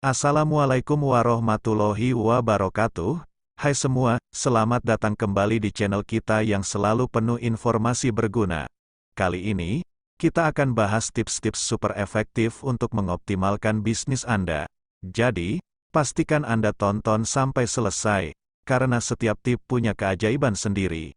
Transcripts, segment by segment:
Assalamualaikum warahmatullahi wabarakatuh. Hai semua, selamat datang kembali di channel kita yang selalu penuh informasi berguna. Kali ini, kita akan bahas tips-tips super efektif untuk mengoptimalkan bisnis Anda. Jadi, pastikan Anda tonton sampai selesai, karena setiap tip punya keajaiban sendiri.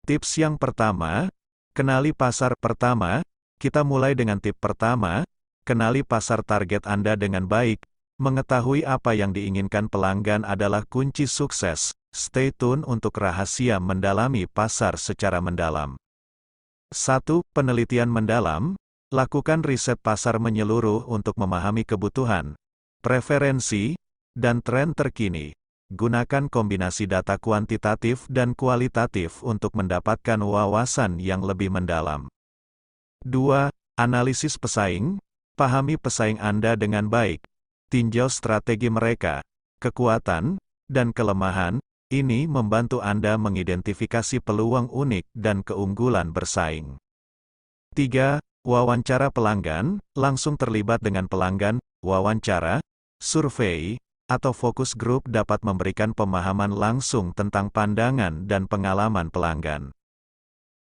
Tips yang pertama, kenali pasar pertama. Kita mulai dengan tip pertama, kenali pasar target Anda dengan baik. Mengetahui apa yang diinginkan pelanggan adalah kunci sukses. Stay tune untuk rahasia mendalami pasar secara mendalam. 1. Penelitian mendalam. Lakukan riset pasar menyeluruh untuk memahami kebutuhan, preferensi, dan tren terkini. Gunakan kombinasi data kuantitatif dan kualitatif untuk mendapatkan wawasan yang lebih mendalam. 2. Analisis pesaing. Pahami pesaing Anda dengan baik. Tinjau strategi mereka, kekuatan, dan kelemahan. Ini membantu Anda mengidentifikasi peluang unik dan keunggulan bersaing. 3. Wawancara pelanggan. Langsung terlibat dengan pelanggan. Wawancara, survei, atau fokus grup dapat memberikan pemahaman langsung tentang pandangan dan pengalaman pelanggan.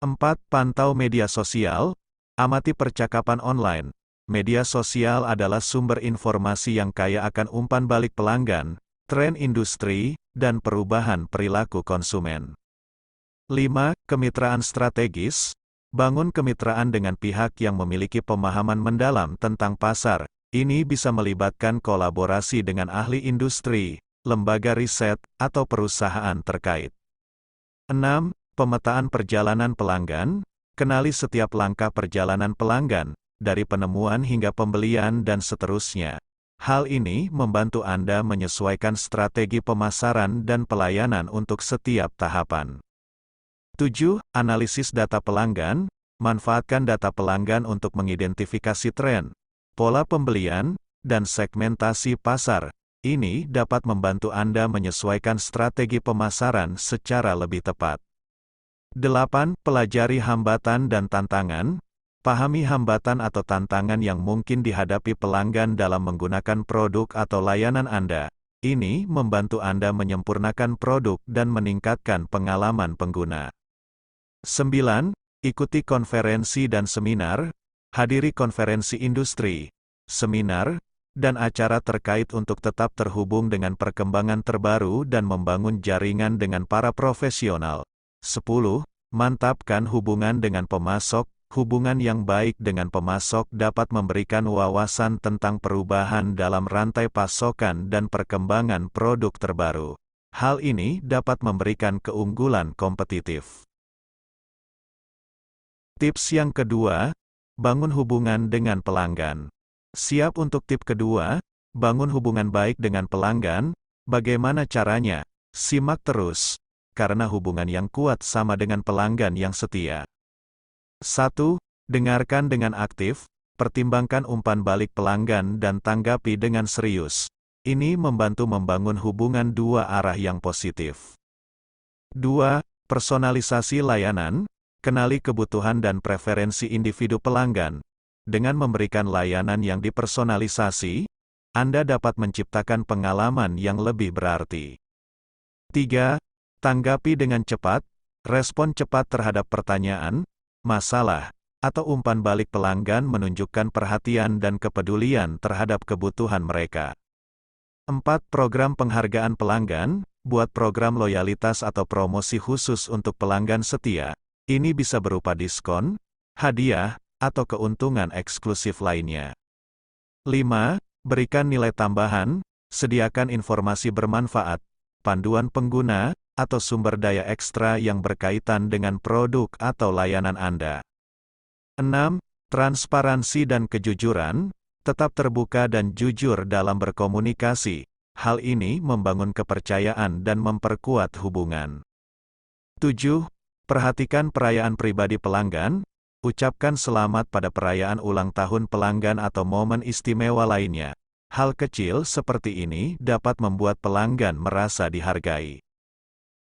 4. Pantau media sosial. Amati percakapan online. Media sosial adalah sumber informasi yang kaya akan umpan balik pelanggan, tren industri, dan perubahan perilaku konsumen. 5. Kemitraan strategis. Bangun kemitraan dengan pihak yang memiliki pemahaman mendalam tentang pasar. Ini bisa melibatkan kolaborasi dengan ahli industri, lembaga riset, atau perusahaan terkait. 6. Pemetaan perjalanan pelanggan. Kenali setiap langkah perjalanan pelanggan, dari penemuan hingga pembelian dan seterusnya. Hal ini membantu Anda menyesuaikan strategi pemasaran dan pelayanan untuk setiap tahapan. 7. Analisis data pelanggan. Manfaatkan data pelanggan untuk mengidentifikasi tren, pola pembelian, dan segmentasi pasar. Ini dapat membantu Anda menyesuaikan strategi pemasaran secara lebih tepat. 8. Pelajari hambatan dan tantangan. Pahami hambatan atau tantangan yang mungkin dihadapi pelanggan dalam menggunakan produk atau layanan Anda. Ini membantu Anda menyempurnakan produk dan meningkatkan pengalaman pengguna. 9. Ikuti konferensi dan seminar. Hadiri konferensi industri, seminar, dan acara terkait untuk tetap terhubung dengan perkembangan terbaru dan membangun jaringan dengan para profesional. 10. Mantapkan hubungan dengan pemasok. Hubungan yang baik dengan pemasok dapat memberikan wawasan tentang perubahan dalam rantai pasokan dan perkembangan produk terbaru. Hal ini dapat memberikan keunggulan kompetitif. Tips yang kedua, bangun hubungan dengan pelanggan. Siap untuk tip kedua, bangun hubungan baik dengan pelanggan. Bagaimana caranya? Simak terus, karena hubungan yang kuat sama dengan pelanggan yang setia. 1. Dengarkan dengan aktif, pertimbangkan umpan balik pelanggan dan tanggapi dengan serius. Ini membantu membangun hubungan dua arah yang positif. 2. Personalisasi layanan. Kenali kebutuhan dan preferensi individu pelanggan. Dengan memberikan layanan yang dipersonalisasi, Anda dapat menciptakan pengalaman yang lebih berarti. 3. Tanggapi dengan cepat. Respon cepat terhadap pertanyaan, masalah, atau umpan balik pelanggan menunjukkan perhatian dan kepedulian terhadap kebutuhan mereka. 4. Program penghargaan pelanggan. Buat program loyalitas atau promosi khusus untuk pelanggan setia. Ini bisa berupa diskon, hadiah, atau keuntungan eksklusif lainnya. 5. Berikan nilai tambahan. Sediakan informasi bermanfaat, panduan pengguna, atau sumber daya ekstra yang berkaitan dengan produk atau layanan Anda. 6. Transparansi dan kejujuran. Tetap terbuka dan jujur dalam berkomunikasi. Hal ini membangun kepercayaan dan memperkuat hubungan. 7. Perhatikan perayaan pribadi pelanggan. Ucapkan selamat pada perayaan ulang tahun pelanggan atau momen istimewa lainnya. Hal kecil seperti ini dapat membuat pelanggan merasa dihargai.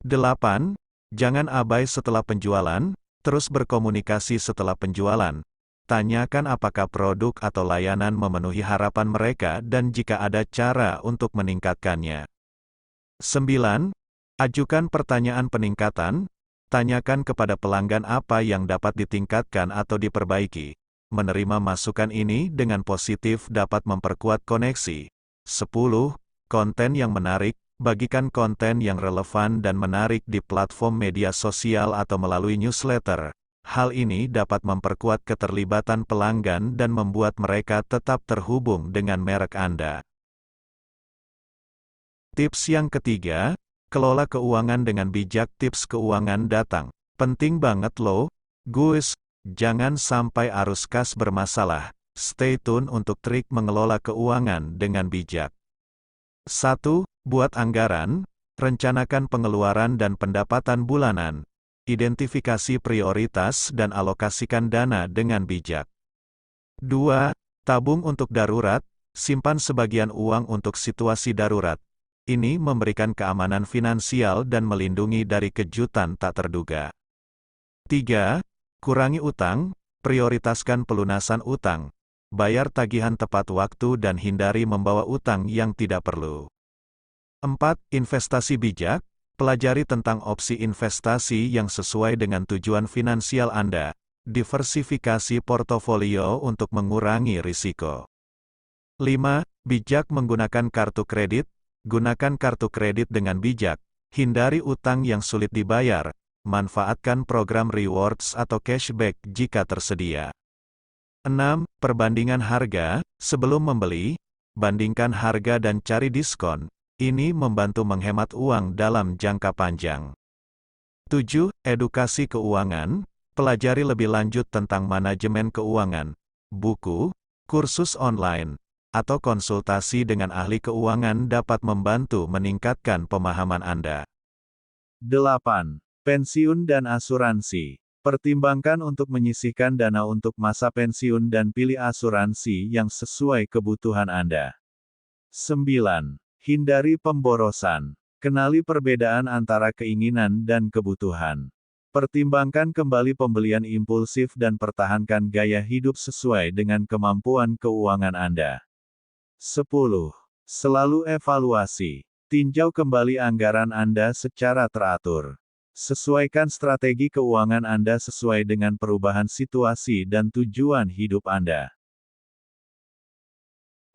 8. Jangan abai setelah penjualan, terus berkomunikasi setelah penjualan. tanyakan apakah produk atau layanan memenuhi harapan mereka dan jika ada cara untuk meningkatkannya. 9. Ajukan pertanyaan peningkatan. Tanyakan kepada pelanggan apa yang dapat ditingkatkan atau diperbaiki. Menerima masukan ini dengan positif dapat memperkuat koneksi. 10. Konten yang menarik. Bagikan konten yang relevan dan menarik di platform media sosial atau melalui newsletter. Hal ini dapat memperkuat keterlibatan pelanggan dan membuat mereka tetap terhubung dengan merek Anda. Tips yang ketiga, kelola keuangan dengan bijak. Tips keuangan datang. Penting banget loh, guys. Jangan sampai arus kas bermasalah. Stay tune untuk trik mengelola keuangan dengan bijak. 1. Buat anggaran. Rencanakan pengeluaran dan pendapatan bulanan. Identifikasi prioritas dan alokasikan dana dengan bijak. 2. Tabung untuk darurat. Simpan sebagian uang untuk situasi darurat. Ini memberikan keamanan finansial dan melindungi dari kejutan tak terduga. 3. Kurangi utang. Prioritaskan pelunasan utang. Bayar tagihan tepat waktu dan hindari membawa utang yang tidak perlu. 4. Investasi bijak. Pelajari tentang opsi investasi yang sesuai dengan tujuan finansial Anda. Diversifikasi portofolio untuk mengurangi risiko. 5. Bijak menggunakan kartu kredit. Gunakan kartu kredit dengan bijak. Hindari utang yang sulit dibayar. Manfaatkan program rewards atau cashback jika tersedia. 6. Perbandingan harga. Sebelum membeli, bandingkan harga dan cari diskon. Ini membantu menghemat uang dalam jangka panjang. 7. Edukasi keuangan. Pelajari lebih lanjut tentang manajemen keuangan. Buku, kursus online, atau konsultasi dengan ahli keuangan dapat membantu meningkatkan pemahaman Anda. 8. Pensiun dan asuransi. Pertimbangkan untuk menyisihkan dana untuk masa pensiun dan pilih asuransi yang sesuai kebutuhan Anda. 9. Hindari pemborosan. Kenali perbedaan antara keinginan dan kebutuhan. Pertimbangkan kembali pembelian impulsif dan pertahankan gaya hidup sesuai dengan kemampuan keuangan Anda. 10. Selalu evaluasi. Tinjau kembali anggaran Anda secara teratur. Sesuaikan strategi keuangan Anda sesuai dengan perubahan situasi dan tujuan hidup Anda.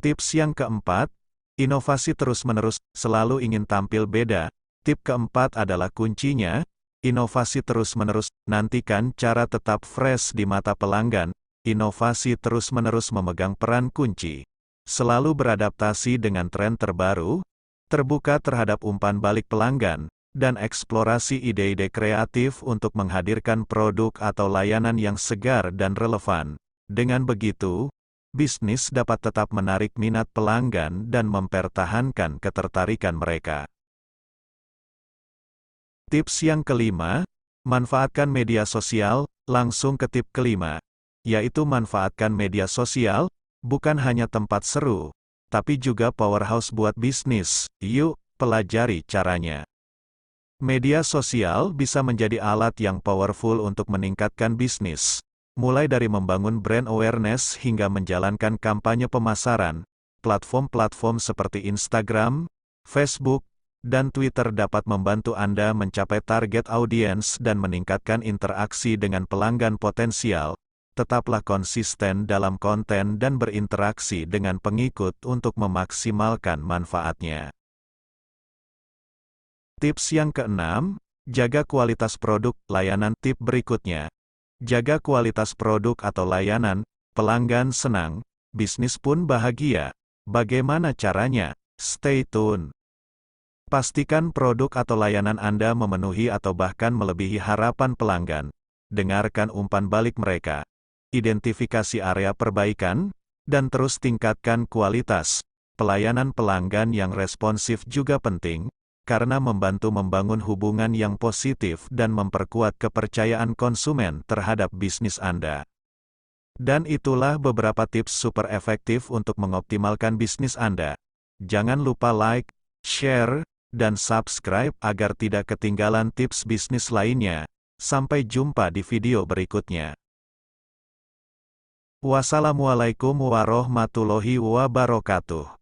Tips yang keempat, inovasi terus-menerus. Selalu ingin tampil beda. Tip keempat adalah kuncinya, inovasi terus-menerus. Nantikan cara tetap fresh di mata pelanggan. Inovasi terus-menerus memegang peran kunci. Selalu beradaptasi dengan tren terbaru, terbuka terhadap umpan balik pelanggan, dan eksplorasi ide-ide kreatif untuk menghadirkan produk atau layanan yang segar dan relevan. Dengan begitu, bisnis dapat tetap menarik minat pelanggan dan mempertahankan ketertarikan mereka. Tips yang kelima, manfaatkan media sosial. Langsung ke tip kelima, yaitu manfaatkan media sosial. Bukan hanya tempat seru, tapi juga powerhouse buat bisnis. Yuk, pelajari caranya. Media sosial bisa menjadi alat yang powerful untuk meningkatkan bisnis. Mulai dari membangun brand awareness hingga menjalankan kampanye pemasaran, platform-platform seperti Instagram, Facebook, dan Twitter dapat membantu Anda mencapai target audiens dan meningkatkan interaksi dengan pelanggan potensial. Tetaplah konsisten dalam konten dan berinteraksi dengan pengikut untuk memaksimalkan manfaatnya. Tips yang keenam, jaga kualitas produk, layanan. Tip berikutnya, jaga kualitas produk atau layanan, pelanggan senang, bisnis pun bahagia. Bagaimana caranya? Stay tune. Pastikan produk atau layanan Anda memenuhi atau bahkan melebihi harapan pelanggan. Dengarkan umpan balik mereka. Identifikasi area perbaikan, dan terus tingkatkan kualitas. Pelayanan pelanggan yang responsif juga penting, karena membantu membangun hubungan yang positif dan memperkuat kepercayaan konsumen terhadap bisnis Anda. Dan itulah beberapa tips super efektif untuk mengoptimalkan bisnis Anda. Jangan lupa like, share, dan subscribe agar tidak ketinggalan tips bisnis lainnya. Sampai jumpa di video berikutnya. Wassalamualaikum warahmatullahi wabarakatuh.